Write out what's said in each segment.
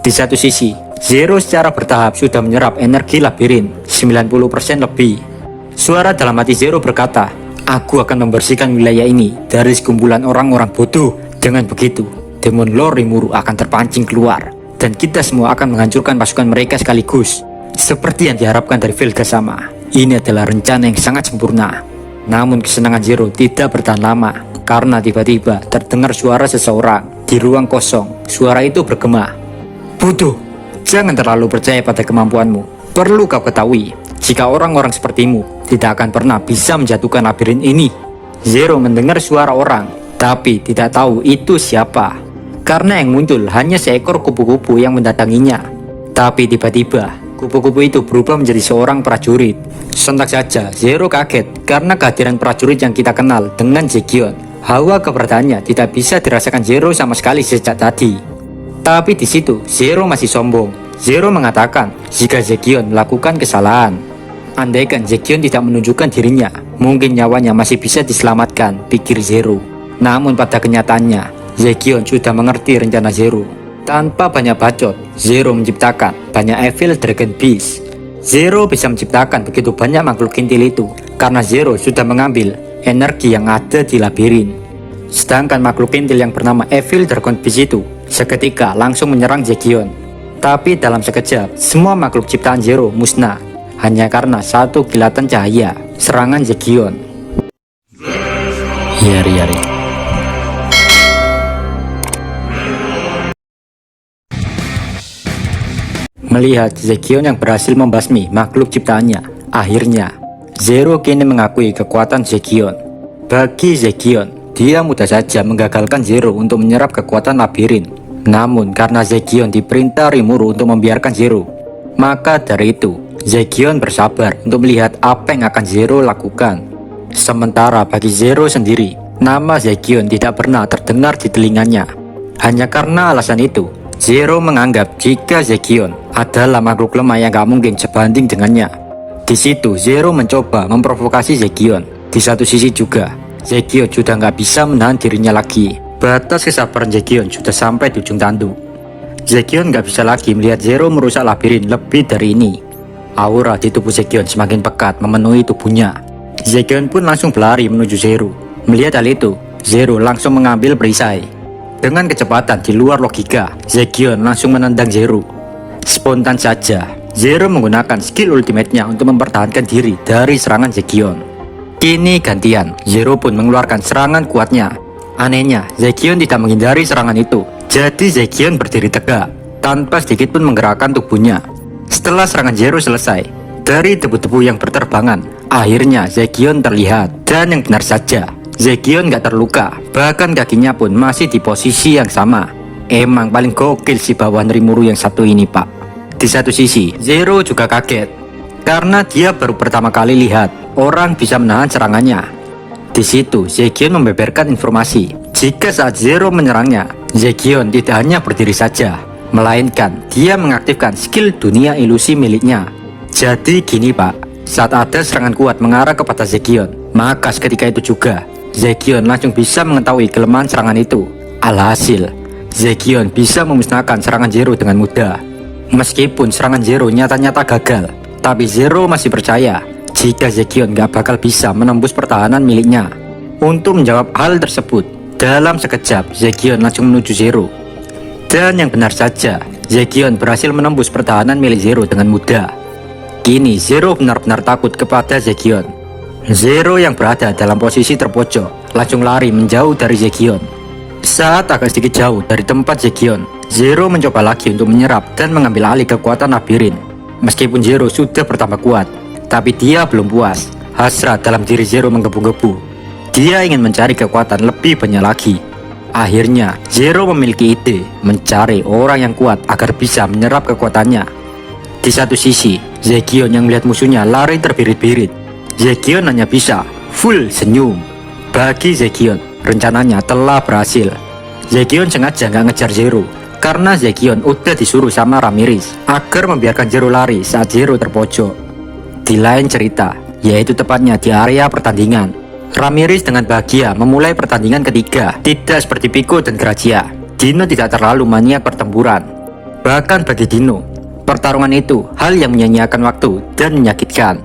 Di satu sisi, Zero secara bertahap sudah menyerap energi labirin 90% lebih. Suara dalam hati Zero berkata, "Aku akan membersihkan wilayah ini dari sekumpulan orang-orang bodoh. Dengan begitu, Demon Lord Rimuru akan terpancing keluar, dan kita semua akan menghancurkan pasukan mereka sekaligus." Seperti yang diharapkan dari Velga sama, ini adalah rencana yang sangat sempurna. Namun kesenangan Zero tidak bertahan lama, karena tiba-tiba terdengar suara seseorang di ruang kosong. Suara itu bergema, "Bodoh, jangan terlalu percaya pada kemampuanmu. Perlu kau ketahui, jika orang-orang sepertimu tidak akan pernah bisa menjatuhkan labirin ini." Zero mendengar suara orang, tapi tidak tahu itu siapa, karena yang muncul hanya seekor kupu-kupu yang mendatanginya. Tapi tiba-tiba, kupu-kupu itu berubah menjadi seorang prajurit. Sontak saja, Zero kaget karena kehadiran prajurit yang kita kenal dengan Zekion. Hawa keberadaannya tidak bisa dirasakan Zero sama sekali sejak tadi. Tapi di situ, Zero masih sombong. Zero mengatakan jika Zekion melakukan kesalahan. Andaikan Zekion tidak menunjukkan dirinya, mungkin nyawanya masih bisa diselamatkan, pikir Zero. Namun pada kenyataannya, Zekion sudah mengerti rencana Zero. Tanpa banyak bacot, Zero menciptakan banyak Evil Dragon Beast. Zero bisa menciptakan begitu banyak makhluk kintil itu karena Zero sudah mengambil energi yang ada di labirin. Sedangkan makhluk kintil yang bernama Evil Dragon Beast itu seketika langsung menyerang Zekion. Tapi dalam sekejap, semua makhluk ciptaan Zero musnah hanya karena satu kilatan cahaya serangan Zekion. Yari. Melihat Zekion yang berhasil membasmi makhluk ciptaannya, akhirnya Zero kini mengakui kekuatan Zekion. Bagi Zekion, dia mudah saja menggagalkan Zero untuk menyerap kekuatan labirin. Namun karena Zekion diperintah Rimuru untuk membiarkan Zero, maka dari itu Zekion bersabar untuk melihat apa yang akan Zero lakukan. Sementara bagi Zero sendiri, nama Zekion tidak pernah terdengar di telinganya. Hanya karena alasan itu, Zero menganggap jika Zekion adalah makhluk lemah yang gak mungkin sebanding dengannya. Di situ Zero mencoba memprovokasi Zekion. Di satu sisi juga, Zekion sudah gak bisa menahan dirinya lagi. Batas kesabaran Zekion sudah sampai di ujung tanduk. Zekion gak bisa lagi melihat Zero merusak labirin lebih dari ini. Aura di tubuh Zekion semakin pekat memenuhi tubuhnya. Zekion pun langsung berlari menuju Zero. Melihat hal itu, Zero langsung mengambil perisai. Dengan kecepatan di luar logika, Zekion langsung menendang Zero. Spontan saja, Zero menggunakan skill ultimate-nya untuk mempertahankan diri dari serangan Zekion. Kini gantian, Zero pun mengeluarkan serangan kuatnya. Anehnya, Zekion tidak menghindari serangan itu. Jadi Zekion berdiri tegak, tanpa sedikit pun menggerakkan tubuhnya. Setelah serangan Zero selesai, dari debu-debu yang berterbangan, akhirnya Zekion terlihat. Dan yang benar saja, Zekion gak terluka, bahkan kakinya pun masih di posisi yang sama. Emang paling gokil si bawahan Rimuru yang satu ini, Pak. Di satu sisi, Zero juga kaget, karena dia baru pertama kali lihat orang bisa menahan serangannya. Di situ, Zekion membeberkan informasi, jika saat Zero menyerangnya, Zekion tidak hanya berdiri saja, melainkan dia mengaktifkan skill dunia ilusi miliknya. Jadi gini, Pak, saat ada serangan kuat mengarah kepada Zekion, maka seketika itu juga Zekion langsung bisa mengetahui kelemahan serangan itu. Alhasil, Zekion bisa memusnahkan serangan Zero dengan mudah. Meskipun serangan Zero nyata-nyata gagal, tapi Zero masih percaya jika Zekion gak bakal bisa menembus pertahanan miliknya. Untuk menjawab hal tersebut, dalam sekejap Zekion langsung menuju Zero. Dan yang benar saja, Zekion berhasil menembus pertahanan milik Zero dengan mudah. Kini Zero benar-benar takut kepada Zekion. Zero yang berada dalam posisi terpojok langsung lari menjauh dari Zekion. Saat agak sedikit jauh dari tempat Zekion, Zero mencoba lagi untuk menyerap dan mengambil alih kekuatan labirin. Meskipun Zero sudah bertambah kuat, tapi dia belum puas. Hasrat dalam diri Zero menggebu-gebu. Dia ingin mencari kekuatan lebih banyak lagi. Akhirnya Zero memiliki ide mencari orang yang kuat agar bisa menyerap kekuatannya. Di satu sisi, Zekion yang melihat musuhnya lari terbirit-birit. Zekion hanya bisa full senyum. Bagi Zekion, rencananya telah berhasil. Zekion sengaja nggak ngejar Zero, karena Zekion udah disuruh sama Ramirez agar membiarkan Zero lari saat Zero terpojok. Di lain cerita, yaitu tepatnya di area pertandingan, Ramirez dengan bahagia memulai pertandingan ketiga. Tidak seperti Pico dan Gracia, Dino tidak terlalu maniak pertempuran. Bahkan bagi Dino, pertarungan itu hal yang menyia-nyiakan waktu dan menyakitkan.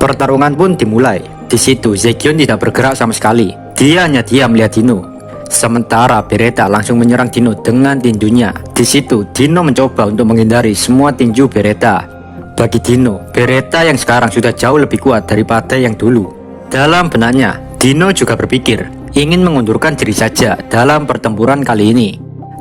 Pertarungan pun dimulai. Di situ Zekion tidak bergerak sama sekali. Dia hanya diam melihat Dino. Sementara Beretta langsung menyerang Dino dengan tinjunya. Di situ Dino mencoba untuk menghindari semua tinju Beretta. Bagi Dino, Beretta yang sekarang sudah jauh lebih kuat daripada yang dulu. Dalam benaknya, Dino juga berpikir ingin mengundurkan diri saja dalam pertempuran kali ini.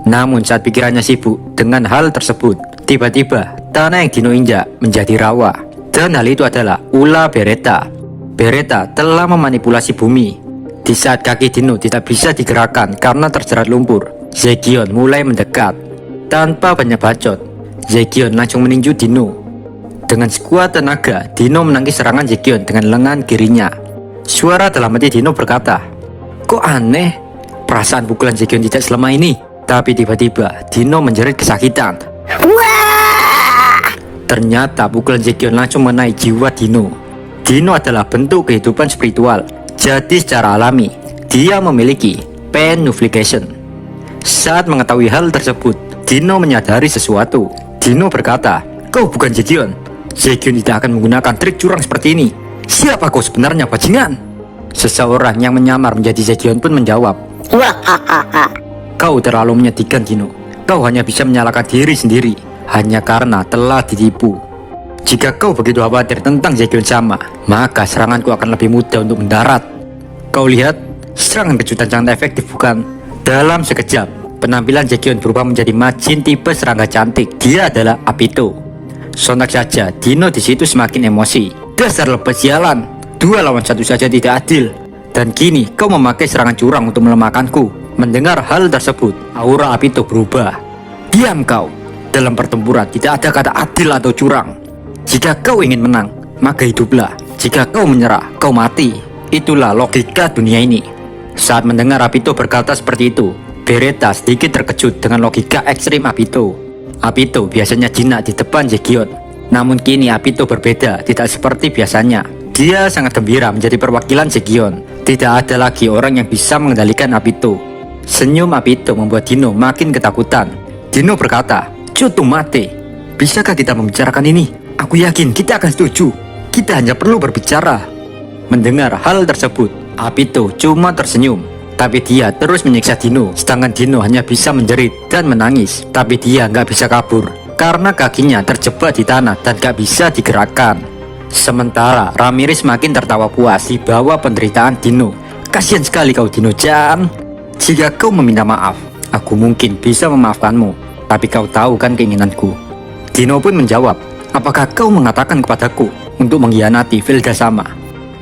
Namun saat pikirannya sibuk dengan hal tersebut, tiba-tiba tanah yang Dino injak menjadi rawa. Dan hal itu adalah ulah Beretta. Beretta telah memanipulasi bumi. Di saat kaki Dino tidak bisa digerakkan karena terjerat lumpur, Zekion mulai mendekat. Tanpa banyak bacot, Zekion langsung meninju Dino. Dengan sekuat tenaga, Dino menangkis serangan Zekion dengan lengan kirinya. Suara dalam hati Dino berkata, "Kok aneh? Perasaan pukulan Zekion tidak selama ini." Tapi tiba-tiba Dino menjerit kesakitan. Wah! Ternyata pukulan Zekion langsung mengenai jiwa Dino. Dino adalah bentuk kehidupan spiritual. Jadi secara alami, dia memiliki penuplication. Saat mengetahui hal tersebut, Dino menyadari sesuatu. Dino berkata, "Kau bukan Zekion. Zekion tidak akan menggunakan trik curang seperti ini. Siapa kau sebenarnya, bajingan?" Seseorang yang menyamar menjadi Zekion pun menjawab, "Kau terlalu menyedihkan, Dino. Kau hanya bisa menyalahkan diri sendiri hanya karena telah ditipu. Jika kau begitu khawatir tentang Zekion sama, maka seranganku akan lebih mudah untuk mendarat. Kau lihat, serangan kejutan sangat efektif bukan?" Dalam sekejap, penampilan Zekion berubah menjadi Majin tipe serangga cantik. Dia adalah Apito. Sontak saja, Dino di situ semakin emosi. "Dasar lepas sialan, 2 lawan 1 saja tidak adil. Dan kini kau memakai serangan curang untuk melemahkanku." Mendengar hal tersebut, aura Apito berubah. "Diam kau. Dalam pertempuran tidak ada kata adil atau curang. Jika kau ingin menang, maka hiduplah. Jika kau menyerah, kau mati. Itulah logika dunia ini." Saat mendengar Apito berkata seperti itu, Beretta sedikit terkejut dengan logika ekstrim Apito. Apito biasanya jinak di depan Zekion. Namun kini Apito berbeda, tidak seperti biasanya. Dia sangat gembira menjadi perwakilan Zekion. Tidak ada lagi orang yang bisa mengendalikan Apito. Senyum Apito membuat Dino makin ketakutan. Dino berkata, "Cutu mate, bisakah kita membicarakan ini? Aku yakin kita akan setuju. Kita hanya perlu berbicara." Mendengar hal tersebut, Apito cuma tersenyum. Tapi dia terus menyiksa Dino. Sedangkan Dino hanya bisa menjerit dan menangis. Tapi dia nggak bisa kabur karena kakinya terjebak di tanah dan gak bisa digerakkan. Sementara Ramirez makin tertawa puas di bawah penderitaan Dino. "Kasihan sekali kau, Dino-chan. Jika kau meminta maaf, aku mungkin bisa memaafkanmu. Tapi kau tahu kan keinginanku." Dino pun menjawab, "Apakah kau mengatakan kepadaku untuk mengkhianati Velda sama?"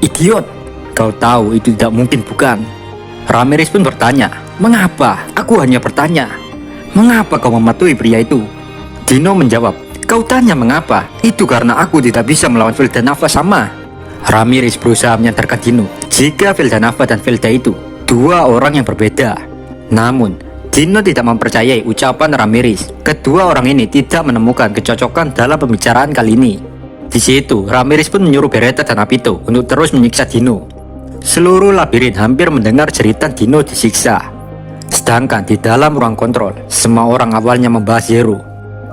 "Idiot, kau tahu itu tidak mungkin bukan?" Ramirez pun bertanya, "Mengapa? Aku hanya bertanya. Mengapa kau mematuhi pria itu?" Dino menjawab, "Kau tanya mengapa? Itu karena aku tidak bisa melawan Velda Nava sama." Ramirez berusaha menyadarkan Dino jika Velda Nava dan Velda itu 2 orang yang berbeda. Namun Dino tidak mempercayai ucapan Ramirez. Kedua orang ini tidak menemukan kecocokan dalam pembicaraan kali ini. Di situ Ramirez pun menyuruh Beretta dan Apito untuk terus menyiksa Dino. Seluruh labirin hampir mendengar cerita Dino disiksa. Sedangkan di dalam ruang kontrol, semua orang awalnya membahas Zero.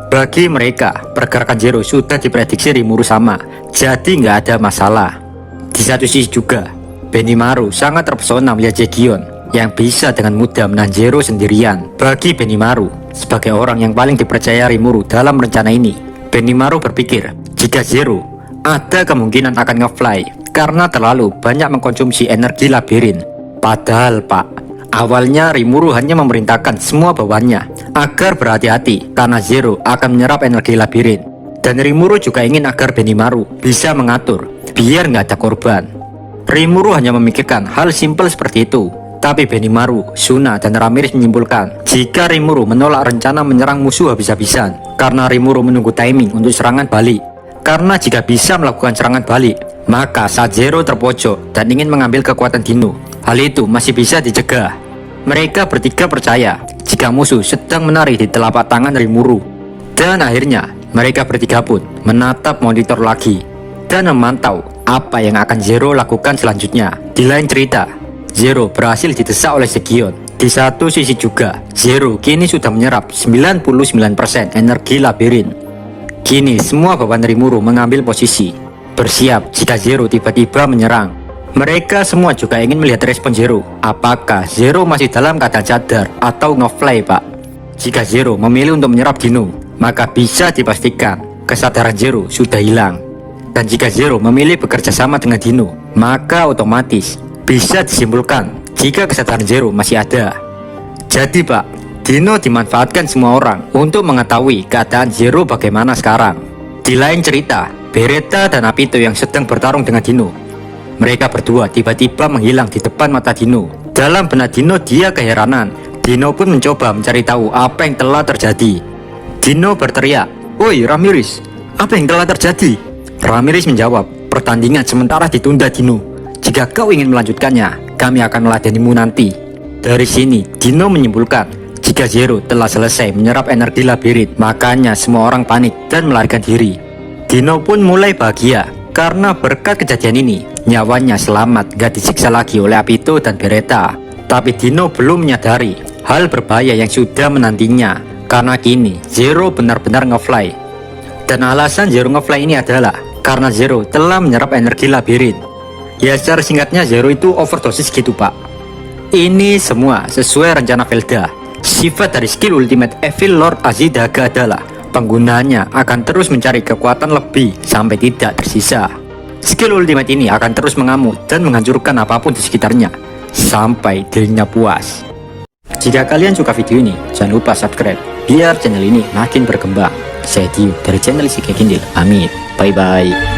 Bagi mereka, pergerakan Zero sudah diprediksi Rimuru sama, jadi nggak ada masalah. Di satu sisi juga, Benimaru sangat terpesona melihat Zekion yang bisa dengan mudah menahan Zero sendirian. Bagi Benimaru, sebagai orang yang paling dipercaya Rimuru dalam rencana ini, Benimaru berpikir jika Zero ada kemungkinan akan nge-fly karena terlalu banyak mengkonsumsi energi labirin. Padahal Pak, awalnya Rimuru hanya memerintahkan semua bawahannya agar berhati-hati karena Zero akan menyerap energi labirin. Dan Rimuru juga ingin agar Benimaru bisa mengatur biar nggak ada korban. Rimuru hanya memikirkan hal simpel seperti itu. Tapi Benimaru, Suna, dan Ramirez menyimpulkan jika Rimuru menolak rencana menyerang musuh habis-habisan karena Rimuru menunggu timing untuk serangan balik. Karena jika bisa melakukan serangan balik, maka saat Zero terpojok dan ingin mengambil kekuatan Dino, hal itu masih bisa dicegah. Mereka bertiga percaya jika musuh sedang menari di telapak tangan Rimuru. Dan akhirnya mereka bertiga pun menatap monitor lagi dan memantau apa yang akan Zero lakukan selanjutnya. Di lain cerita, Zero berhasil didesak oleh Zekion. Di satu sisi juga, Zero kini sudah menyerap 99% energi labirin. Kini semua bawahan Rimuru mengambil posisi, bersiap jika Zero tiba-tiba menyerang. Mereka semua juga ingin melihat respon Zero. Apakah Zero masih dalam keadaan sadar atau nge-fly, Pak? Jika Zero memilih untuk menyerap Dino, maka bisa dipastikan kesadaran Zero sudah hilang. Dan jika Zero memilih bekerja sama dengan Dino, maka otomatis bisa disimpulkan jika kesadaran Zero masih ada. Jadi Pak, Dino dimanfaatkan semua orang untuk mengetahui keadaan Zero bagaimana sekarang. Di lain cerita, Beretta dan Apito yang sedang bertarung dengan Dino. Mereka berdua tiba-tiba menghilang di depan mata Dino. Dalam benak Dino dia keheranan. Dino pun mencoba mencari tahu apa yang telah terjadi. Dino berteriak, "Woi Ramirez, apa yang telah terjadi?" Ramirez menjawab, "Pertandingan sementara ditunda Dino. Jika kau ingin melanjutkannya, kami akan meladenimu nanti." Dari sini, Dino menyimpulkan jika Zero telah selesai menyerap energi labirin, makanya semua orang panik dan melarikan diri. Dino pun mulai bahagia karena berkat kejadian ini, nyawanya selamat gak disiksa lagi oleh Apito dan Beretta. Tapi Dino belum menyadari hal berbahaya yang sudah menantinya, karena kini Zero benar-benar nge-fly. Dan alasan Zero nge-fly ini adalah karena Zero telah menyerap energi labirin. Ya secara singkatnya Zero itu overdosis gitu Pak. Ini semua sesuai rencana Velda. Sifat dari skill ultimate Evil Lord Azidaga adalah penggunanya akan terus mencari kekuatan lebih sampai tidak tersisa. Skill ultimate ini akan terus mengamuk dan menghancurkan apapun di sekitarnya sampai dirinya puas. Jika kalian suka video ini, jangan lupa subscribe biar channel ini makin berkembang. Saya Dio dari channel Isekai Kindle. Amin. Bye bye.